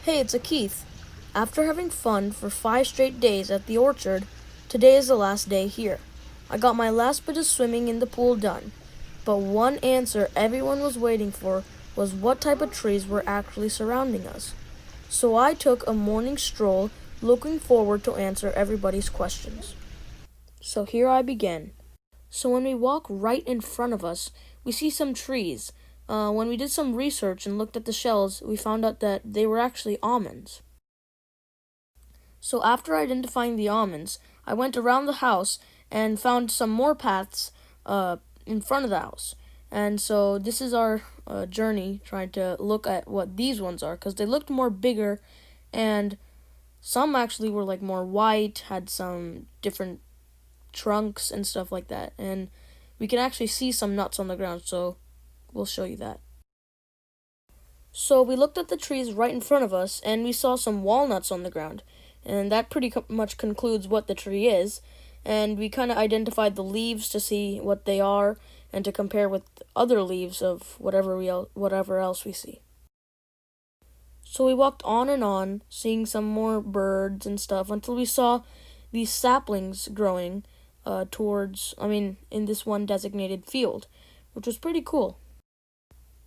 Hey, it's Keith. After having fun for 5 straight days at the orchard, today is the last day here. I got my last bit of swimming in the pool done, but one answer everyone was waiting for was what type of trees were actually surrounding us. So I took a morning stroll looking forward to answer everybody's questions. So here I begin. So when we walk right in front of us, we see some trees. When we did some research and looked at the shells, we found out that they were actually almonds. So after identifying the almonds, I went around the house and found some more paths in front of the house. And so this is our journey, trying to look at what these ones are, because they looked more bigger, and some actually were like more white, had some different trunks and stuff like that. And we can actually see some nuts on the ground, so we'll show you that. So we looked at the trees right in front of us, and we saw some walnuts on the ground. And that pretty much concludes what the tree is. And we kind of identified the leaves to see what they are and to compare with other leaves of whatever else we see. So we walked on, seeing some more birds and stuff until we saw these saplings growing in this one designated field, which was pretty cool.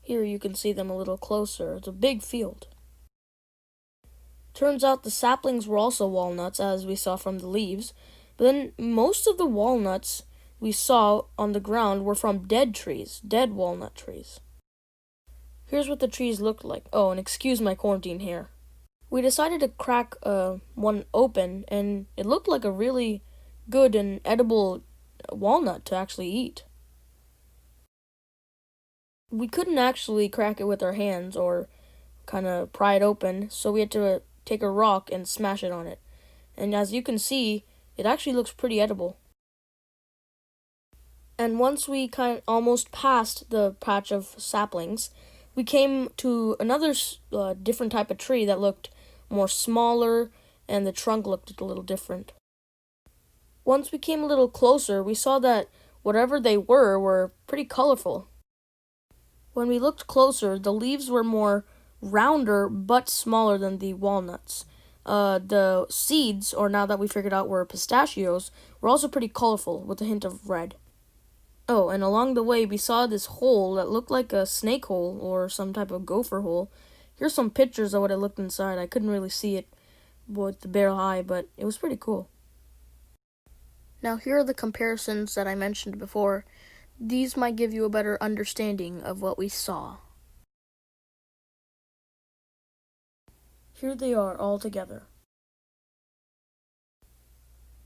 Here you can see them a little closer. It's a big field. Turns out the saplings were also walnuts, as we saw from the leaves, but then most of the walnuts we saw on the ground were from dead walnut trees. Here's what the trees looked like. Oh, and excuse my quarantine hair. We decided to crack one open, and it looked like a really good and edible walnut to actually eat. We couldn't actually crack it with our hands or kind of pry it open, so we had to take a rock and smash it on it. And as you can see, it actually looks pretty edible. And once we almost passed the patch of saplings, we came to another different type of tree that looked more smaller, and the trunk looked a little different. Once we came a little closer, we saw that whatever they were pretty colorful. When we looked closer, the leaves were more rounder but smaller than the walnuts. The seeds, or now that we figured out were pistachios, were also pretty colorful with a hint of red. Oh, and along the way we saw this hole that looked like a snake hole or some type of gopher hole. Here's some pictures of what it looked inside. I couldn't really see it with the bare eye, but it was pretty cool. Now here are the comparisons that I mentioned before. These might give you a better understanding of what we saw. Here they are all together.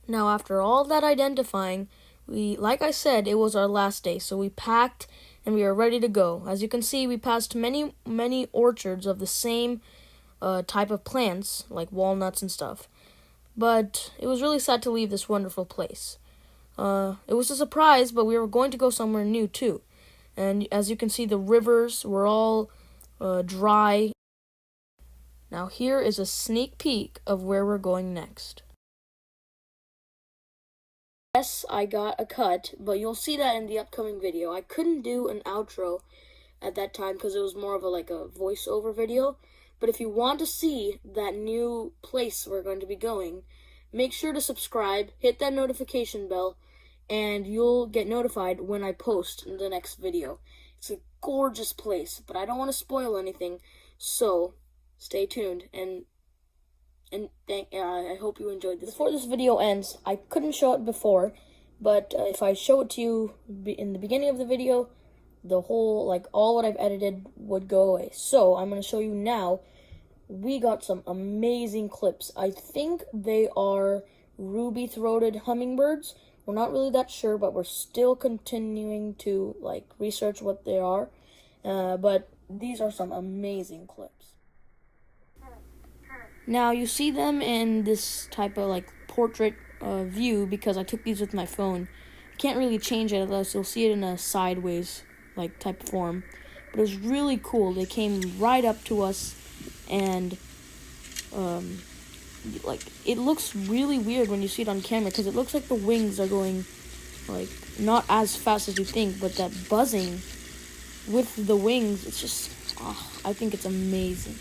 Now after all that identifying, like I said, it was our last day, so we packed and we are ready to go. As you can see, we passed many orchards of the same type of plants, like walnuts and stuff. But it was really sad to leave this wonderful place. It was a surprise, but we were going to go somewhere new too. And as you can see, the rivers were all dry. Now here is a sneak peek of where we're going next. Yes, I got a cut, but you'll see that in the upcoming video. I couldn't do an outro at that time because it was more of a voiceover video. But if you want to see that new place we're going to be going, make sure to subscribe, hit that notification bell, and you'll get notified when I post the next video. It's a gorgeous place, but I don't want to spoil anything, so stay tuned, and I hope you enjoyed this. Before this video ends, I couldn't show it before, but if I show it to you in the beginning of the video, the whole, all what I've edited would go away. So I'm going to show you now. We got some amazing clips. I think they are ruby-throated hummingbirds. We're not really that sure, but we're still continuing to research what they are. But these are some amazing clips. Now you see them in this type of portrait view because I took these with my phone. Can't really change it unless you'll see it in a sideways type of form. But it was really cool. They came right up to us, and it looks really weird when you see it on camera because it looks like the wings are going not as fast as you think, but that buzzing with the wings, it's just I think it's amazing.